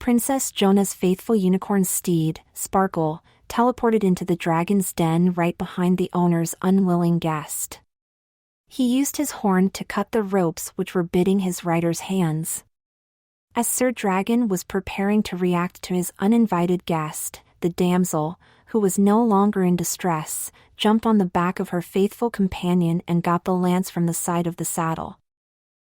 Princess Jonah's faithful unicorn steed, Sparkle, teleported into the dragon's den right behind the owner's unwilling guest. He used his horn to cut the ropes which were bidding his rider's hands. As Sir Dragon was preparing to react to his uninvited guest, the damsel, who was no longer in distress, jumped on the back of her faithful companion and got the lance from the side of the saddle.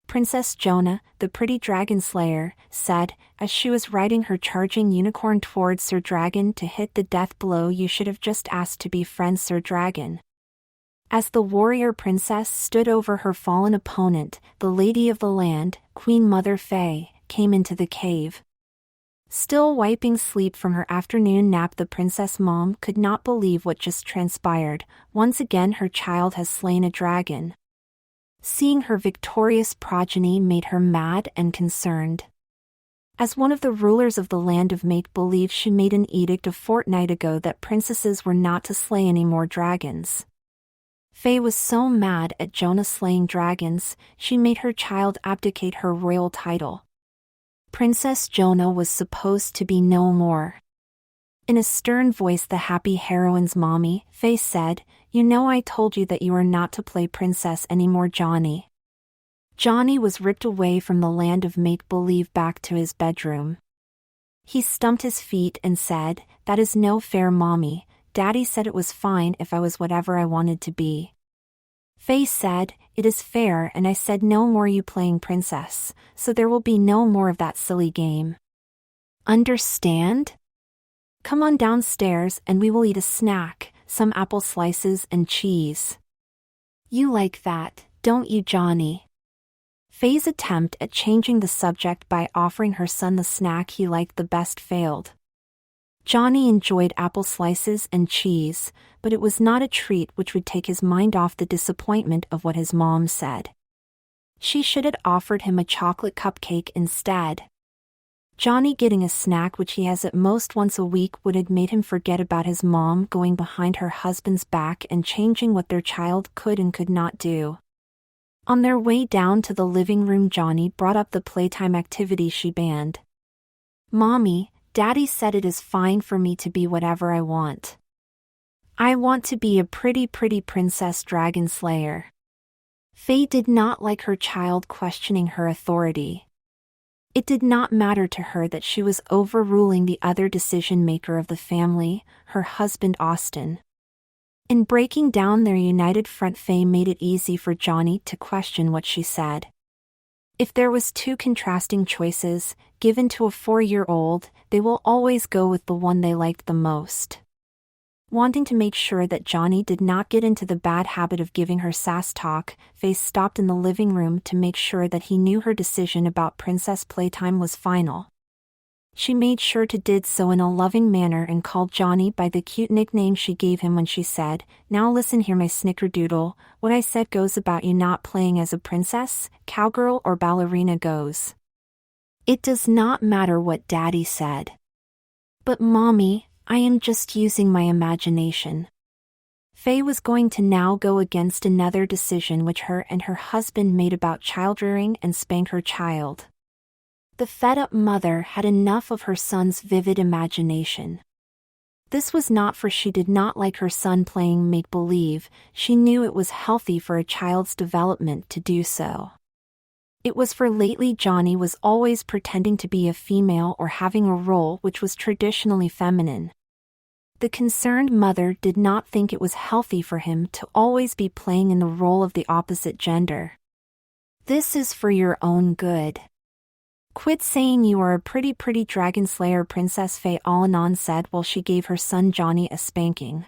Princess Jonah, the pretty dragon slayer, said, as she was riding her charging unicorn towards Sir Dragon to hit the death blow, "You should have just asked to be friends, Sir Dragon." As the warrior princess stood over her fallen opponent, the lady of the land, Queen Mother Faye, came into the cave. Still wiping sleep from her afternoon nap, the princess mom could not believe what just transpired. Once again her child has slain a dragon. Seeing her victorious progeny made her mad and concerned. As one of the rulers of the land of make-believe, she made an edict a fortnight ago that princesses were not to slay any more dragons. Faye was so mad at Jonah slaying dragons, she made her child abdicate her royal title. Princess Jonah was supposed to be no more. In a stern voice, the happy heroine's mommy, Faye, said, "You know I told you that you are not to play princess anymore, Johnny." Johnny was ripped away from the land of make-believe back to his bedroom. He stumped his feet and said, "That is no fair, Mommy. Daddy said it was fine if I was whatever I wanted to be." Faye said, "It is fair, and I said no more you playing princess, so there will be no more of that silly game. Understand? Come on downstairs and we will eat a snack, some apple slices and cheese. You like that, don't you, Johnny?" Faye's attempt at changing the subject by offering her son the snack he liked the best failed. Johnny enjoyed apple slices and cheese, but it was not a treat which would take his mind off the disappointment of what his mom said. She should have offered him a chocolate cupcake instead. Johnny getting a snack which he has at most once a week would have made him forget about his mom going behind her husband's back and changing what their child could and could not do. On their way down to the living room, Johnny brought up the playtime activity she banned. "Mommy, Daddy said it is fine for me to be whatever I want. I want to be a pretty princess dragon slayer." Faye did not like her child questioning her authority. It did not matter to her that she was overruling the other decision-maker of the family, her husband Austin. In breaking down their united front, Faye made it easy for Johnny to question what she said. If there was two contrasting choices, given to a 4-year-old, they will always go with the one they liked the most. Wanting to make sure that Johnny did not get into the bad habit of giving her sass talk, Faye stopped in the living room to make sure that he knew her decision about princess playtime was final. She made sure to did so in a loving manner and called Johnny by the cute nickname she gave him when she said, "Now listen here, my snickerdoodle, what I said goes about you not playing as a princess, cowgirl or ballerina goes. It does not matter what Daddy said." "But Mommy, I am just using my imagination." Faye was going to now go against another decision which her and her husband made about child-rearing and spank her child. The fed-up mother had enough of her son's vivid imagination. This was not for she did not like her son playing make-believe, she knew it was healthy for a child's development to do so. It was for lately Johnny was always pretending to be a female or having a role which was traditionally feminine. The concerned mother did not think it was healthy for him to always be playing in the role of the opposite gender. "This is for your own good. Quit saying you are a pretty dragon slayer, Princess Faye Alanon said while she gave her son Johnny a spanking.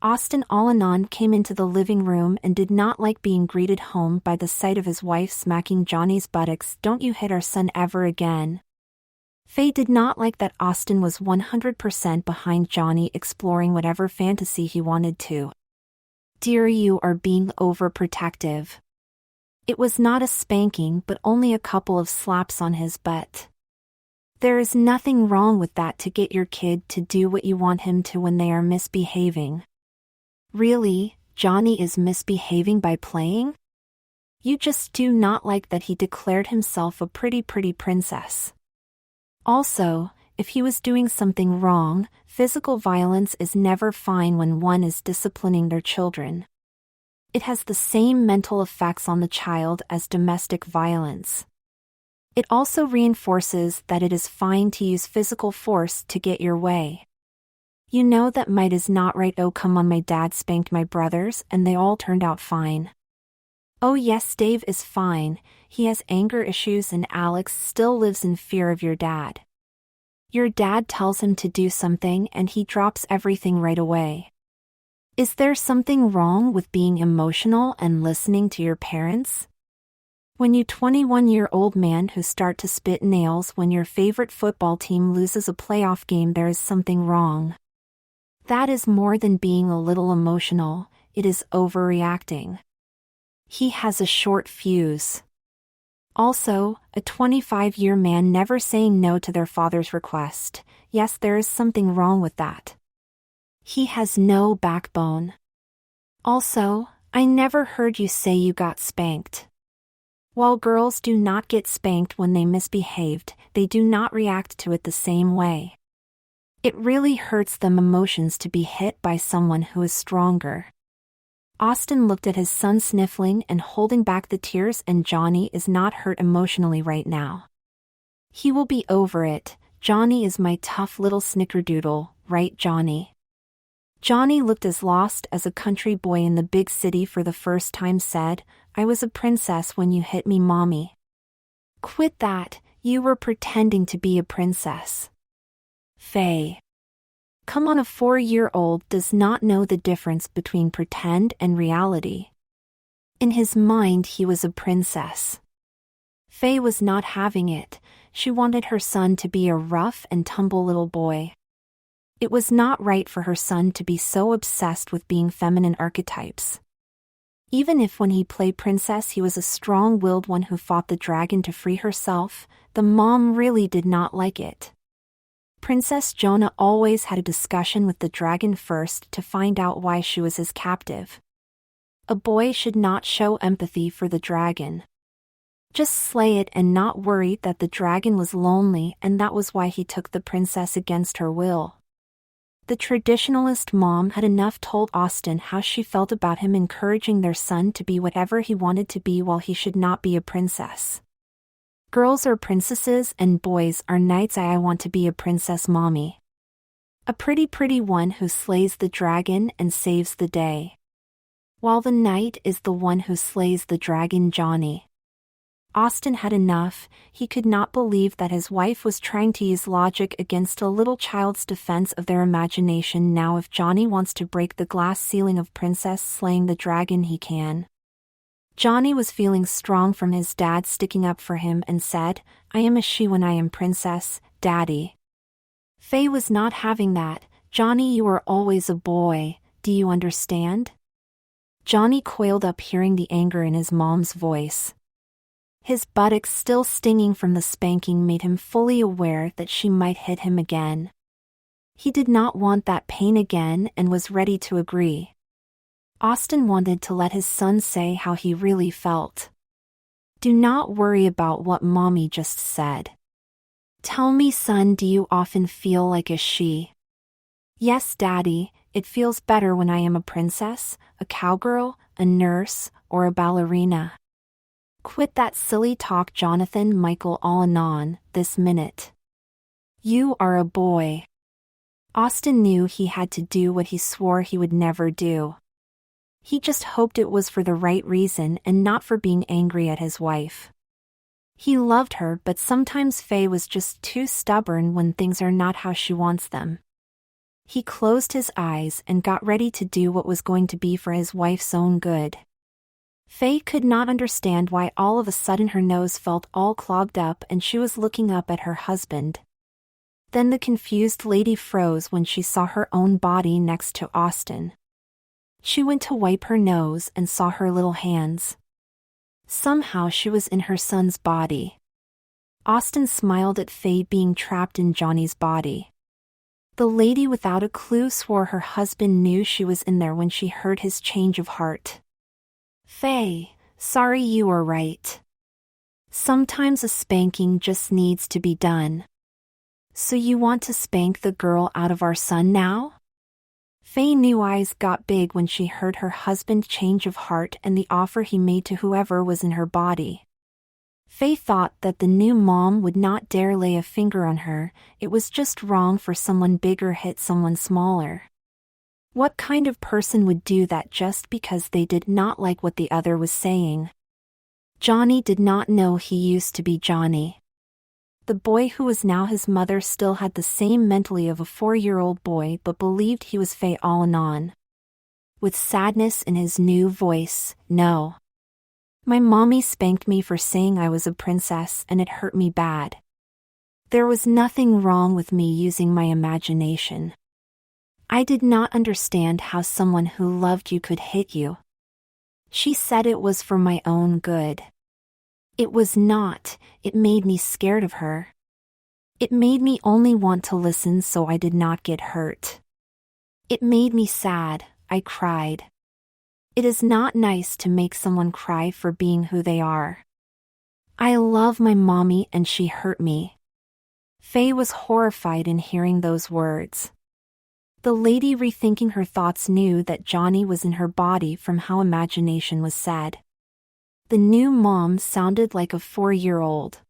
Austin Alanon came into the living room and did not like being greeted home by the sight of his wife smacking Johnny's buttocks. "Don't you hit our son ever again." Faye did not like that Austin was 100% behind Johnny exploring whatever fantasy he wanted to. "Dear, you are being overprotective." It was not a spanking but only a couple of slaps on his butt. There is nothing wrong with that to get your kid to do what you want him to when they are misbehaving. Really, Johnny is misbehaving by playing? You just do not like that he declared himself a pretty princess. Also, if he was doing something wrong, physical violence is never fine when one is disciplining their children. It has the same mental effects on the child as domestic violence. It also reinforces that it is fine to use physical force to get your way. You know that might is not right. Oh come on, my dad spanked my brothers and they all turned out fine. Oh yes, Dave is fine, he has anger issues and Alex still lives in fear of your dad. Your dad tells him to do something and he drops everything right away. Is there something wrong with being emotional and listening to your parents? When you 21-year-old man who start to spit nails when your favorite football team loses a playoff game, there is something wrong. That is more than being a little emotional, it is overreacting. He has a short fuse. Also, a 25-year man never saying no to their father's request. Yes, there is something wrong with that. He has no backbone. Also, I never heard you say you got spanked. While girls do not get spanked when they misbehaved, they do not react to it the same way. It really hurts them emotions to be hit by someone who is stronger. Austin looked at his son sniffling and holding back the tears, and Johnny is not hurt emotionally right now. He will be over it. Johnny is my tough little snickerdoodle, right Johnny? Johnny looked as lost as a country boy in the big city for the first time. Said, I was a princess when you hit me, mommy. Quit that, you were pretending to be a princess. Faye. Come on, a 4-year-old does not know the difference between pretend and reality. In his mind he was a princess. Faye was not having it, she wanted her son to be a rough and tumble little boy. It was not right for her son to be so obsessed with being feminine archetypes. Even if when he played princess he was a strong-willed one who fought the dragon to free herself, the mom really did not like it. Princess Jonah always had a discussion with the dragon first to find out why she was his captive. A boy should not show empathy for the dragon. Just slay it and not worry that the dragon was lonely, and that was why he took the princess against her will. The traditionalist mom had enough told Austin how she felt about him encouraging their son to be whatever he wanted to be while he should not be a princess. Girls are princesses and boys are knights. I want to be a princess, mommy. A pretty one who slays the dragon and saves the day. While the knight is the one who slays the dragon, Johnny. Austin had enough. He could not believe that his wife was trying to use logic against a little child's defense of their imagination. Now if Johnny wants to break the glass ceiling of princess slaying the dragon, he can. Johnny was feeling strong from his dad sticking up for him and said, I am a she when I am princess, daddy. Faye was not having that. Johnny, you are always a boy, do you understand? Johnny coiled up hearing the anger in his mom's voice. His buttocks still stinging from the spanking made him fully aware that she might hit him again. He did not want that pain again and was ready to agree. Austin wanted to let his son say how he really felt. Do not worry about what mommy just said. Tell me, son, do you often feel like a she? Yes, daddy, it feels better when I am a princess, a cowgirl, a nurse, or a ballerina. Quit that silly talk, Jonathan Michael All-Anon, this minute. You are a boy. Austin knew he had to do what he swore he would never do. He just hoped it was for the right reason and not for being angry at his wife. He loved her, but sometimes Faye was just too stubborn when things are not how she wants them. He closed his eyes and got ready to do what was going to be for his wife's own good. Faye could not understand why all of a sudden her nose felt all clogged up and she was looking up at her husband. Then the confused lady froze when she saw her own body next to Austin. She went to wipe her nose and saw her little hands. Somehow she was in her son's body. Austin smiled at Faye being trapped in Johnny's body. The lady without a clue swore her husband knew she was in there when she heard his change of heart. Faye, sorry, you were right. Sometimes a spanking just needs to be done. So you want to spank the girl out of our son now? Faye's new eyes got big when she heard her husband's change of heart and the offer he made to whoever was in her body. Faye thought that the new mom would not dare lay a finger on her. It was just wrong for someone bigger hit someone smaller. What kind of person would do that just because they did not like what the other was saying? Johnny did not know he used to be Johnny. The boy who was now his mother still had the same mentality of a 4-year-old boy but believed he was Faye all in on. With sadness in his new voice, "No. My mommy spanked me for saying I was a princess and it hurt me bad. There was nothing wrong with me using my imagination. I did not understand how someone who loved you could hit you. She said it was for my own good. It was not, it made me scared of her. It made me only want to listen so I did not get hurt. It made me sad, I cried. It is not nice to make someone cry for being who they are. I love my mommy and she hurt me." Faye was horrified in hearing those words. The lady rethinking her thoughts knew that Johnny was in her body from how imagination was said. The new mom sounded like a 4-year-old.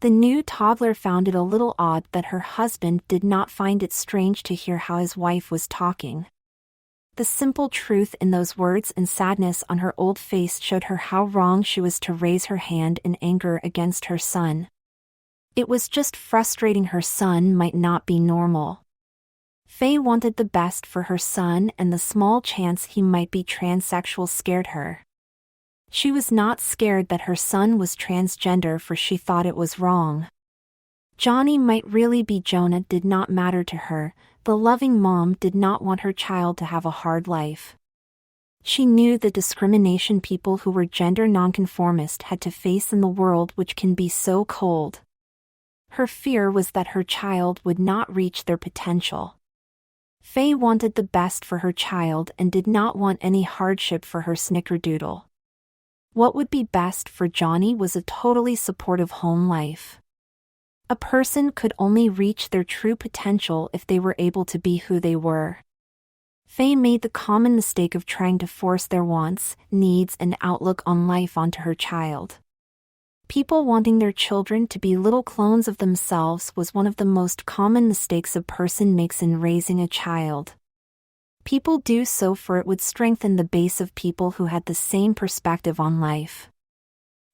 The new toddler found it a little odd that her husband did not find it strange to hear how his wife was talking. The simple truth in those words and sadness on her old face showed her how wrong she was to raise her hand in anger against her son. It was just frustrating her son might not be normal. Faye wanted the best for her son and the small chance he might be transsexual scared her. She was not scared that her son was transgender for she thought it was wrong. Johnny might really be Jonah did not matter to her. The loving mom did not want her child to have a hard life. She knew the discrimination people who were gender nonconformist had to face in the world which can be so cold. Her fear was that her child would not reach their potential. Faye wanted the best for her child and did not want any hardship for her snickerdoodle. What would be best for Johnny was a totally supportive home life. A person could only reach their true potential if they were able to be who they were. Faye made the common mistake of trying to force their wants, needs, and outlook on life onto her child. People wanting their children to be little clones of themselves was one of the most common mistakes a person makes in raising a child. People do so for it would strengthen the base of people who had the same perspective on life.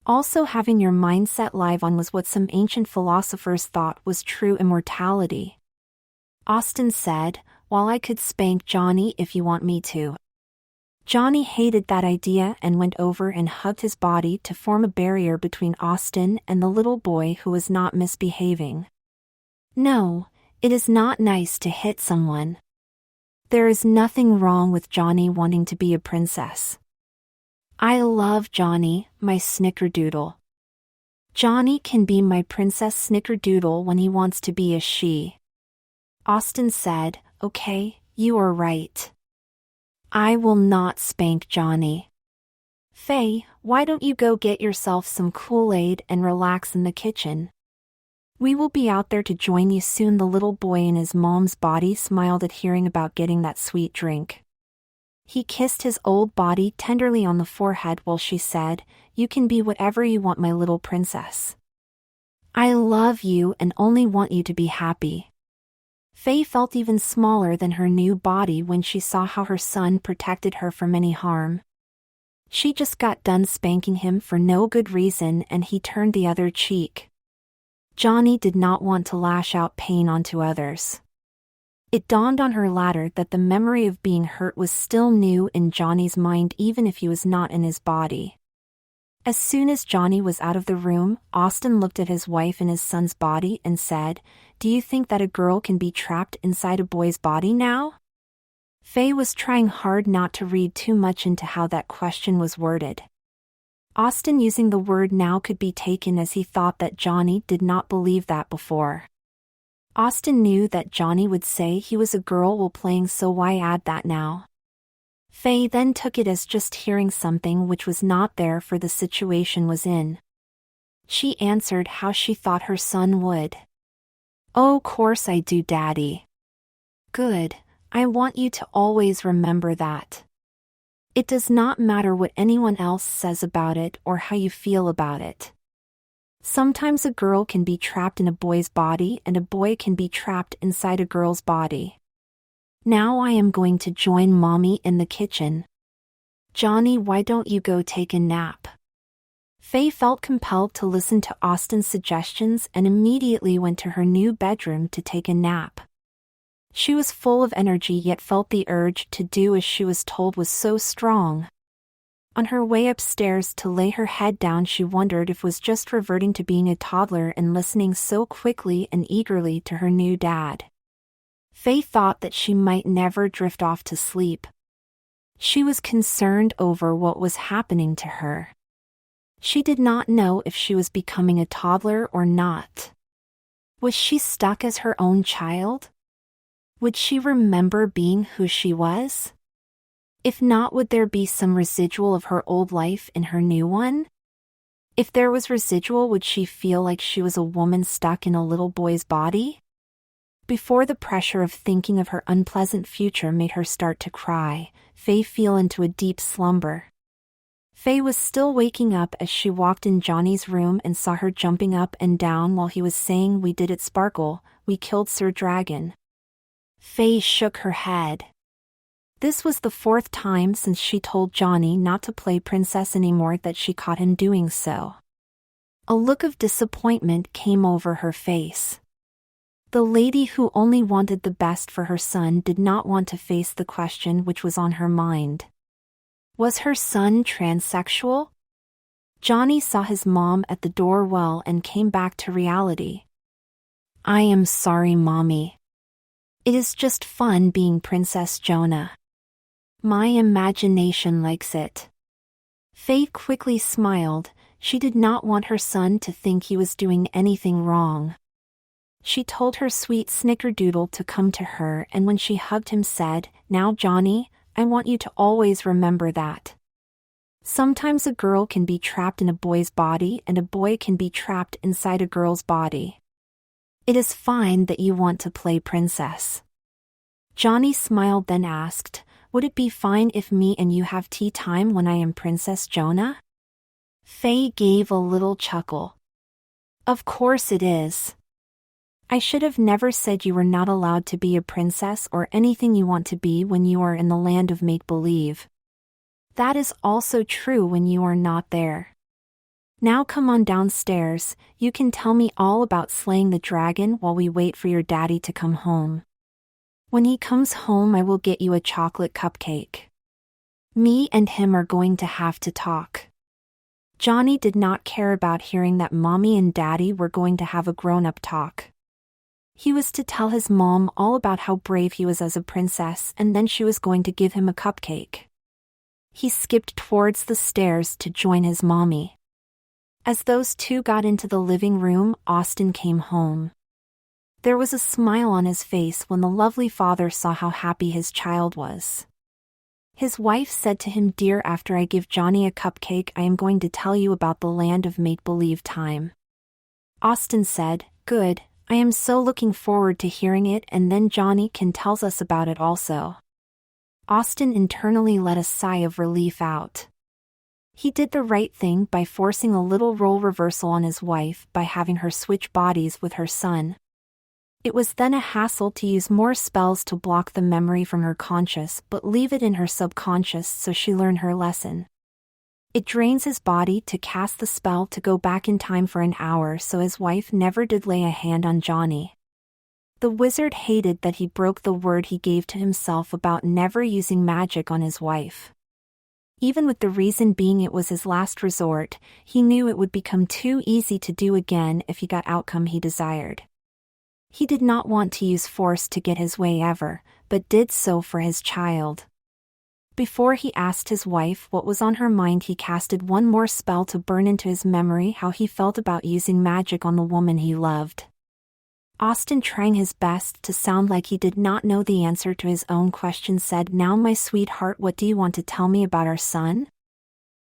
Also, having your mindset live on was what some ancient philosophers thought was true immortality. Austin said, "While I could spank Johnny if you want me to." Johnny hated that idea and went over and hugged his body to form a barrier between Austin and the little boy who was not misbehaving. No, it is not nice to hit someone. There is nothing wrong with Johnny wanting to be a princess. I love Johnny, my snickerdoodle. Johnny can be my princess snickerdoodle when he wants to be a she. Austin said, "Okay, you are right. I will not spank Johnny." Faye, why don't you go get yourself some Kool-Aid and relax in the kitchen? We will be out there to join you soon. The little boy in his mom's body smiled at hearing about getting that sweet drink. He kissed his old body tenderly on the forehead while she said, "You can be whatever you want, my little princess. I love you and only want you to be happy." Faye felt even smaller than her new body when she saw how her son protected her from any harm. She just got done spanking him for no good reason and he turned the other cheek. Johnny did not want to lash out pain onto others. It dawned on her later that the memory of being hurt was still new in Johnny's mind even if he was not in his body. As soon as Johnny was out of the room, Austin looked at his wife and his son's body and said, "Do you think that a girl can be trapped inside a boy's body now?" Faye was trying hard not to read too much into how that question was worded. Austin using the word now could be taken as he thought that Johnny did not believe that before. Austin knew that Johnny would say he was a girl while playing, so why add that now? Faye then took it as just hearing something which was not there for the situation was in. She answered how she thought her son would. Oh, course I do, Daddy. Good, I want you to always remember that. It does not matter what anyone else says about it or how you feel about it. Sometimes a girl can be trapped in a boy's body and a boy can be trapped inside a girl's body. Now I am going to join Mommy in the kitchen. Johnny, why don't you go take a nap? Faye felt compelled to listen to Austin's suggestions and immediately went to her new bedroom to take a nap. She was full of energy yet felt the urge to do as she was told was so strong. On her way upstairs to lay her head down, she wondered if it was just reverting to being a toddler and listening so quickly and eagerly to her new dad. Faye thought that she might never drift off to sleep. She was concerned over what was happening to her. She did not know if she was becoming a toddler or not. Was she stuck as her own child? Would she remember being who she was? If not, would there be some residual of her old life in her new one? If there was residual, would she feel like she was a woman stuck in a little boy's body? Before the pressure of thinking of her unpleasant future made her start to cry, Faye fell into a deep slumber. Faye was still waking up as she walked in Johnny's room and saw her jumping up and down while he was saying, "We did it, Sparkle, we killed Sir Dragon." Faye shook her head. This was the 4th time since she told Johnny not to play princess anymore that she caught him doing so. A look of disappointment came over her face. The lady who only wanted the best for her son did not want to face the question which was on her mind. Was her son transsexual? Johnny saw his mom at the door and came back to reality. "I am sorry, Mommy. It is just fun being Princess Jonah. My imagination likes it." Faye quickly smiled. She did not want her son to think he was doing anything wrong. She told her sweet snickerdoodle to come to her, and when she hugged him said, "Now, Johnny, I want you to always remember that. Sometimes a girl can be trapped in a boy's body and a boy can be trapped inside a girl's body. It is fine that you want to play princess." Johnny smiled, then asked, "Would it be fine if me and you have tea time when I am Princess Jonah?" Faye gave a little chuckle. "Of course it is. I should have never said you were not allowed to be a princess or anything you want to be when you are in the land of make-believe. That is also true when you are not there. Now come on downstairs, you can tell me all about slaying the dragon while we wait for your daddy to come home. When he comes home, I will get you a chocolate cupcake. Me and him are going to have to talk." Johnny did not care about hearing that Mommy and Daddy were going to have a grown-up talk. He was to tell his mom all about how brave he was as a princess, and then she was going to give him a cupcake. He skipped towards the stairs to join his mommy. As those two got into the living room, Austin came home. There was a smile on his face when the lovely father saw how happy his child was. His wife said to him, "Dear, after I give Johnny a cupcake, I am going to tell you about the land of make-believe time." Austin said, "Good, I am so looking forward to hearing it, and then Johnny can tell us about it also." Austin internally let a sigh of relief out. He did the right thing by forcing a little role reversal on his wife by having her switch bodies with her son. It was then a hassle to use more spells to block the memory from her conscious but leave it in her subconscious so she learned her lesson. It drains his body to cast the spell to go back in time for an hour, so his wife never did lay a hand on Johnny. The wizard hated that he broke the word he gave to himself about never using magic on his wife. Even with the reason being it was his last resort, he knew it would become too easy to do again if he got outcome he desired. He did not want to use force to get his way ever, but did so for his child. Before he asked his wife what was on her mind, he casted one more spell to burn into his memory how he felt about using magic on the woman he loved. Austin, trying his best to sound like he did not know the answer to his own question, said, "Now, my sweetheart, what do you want to tell me about our son?"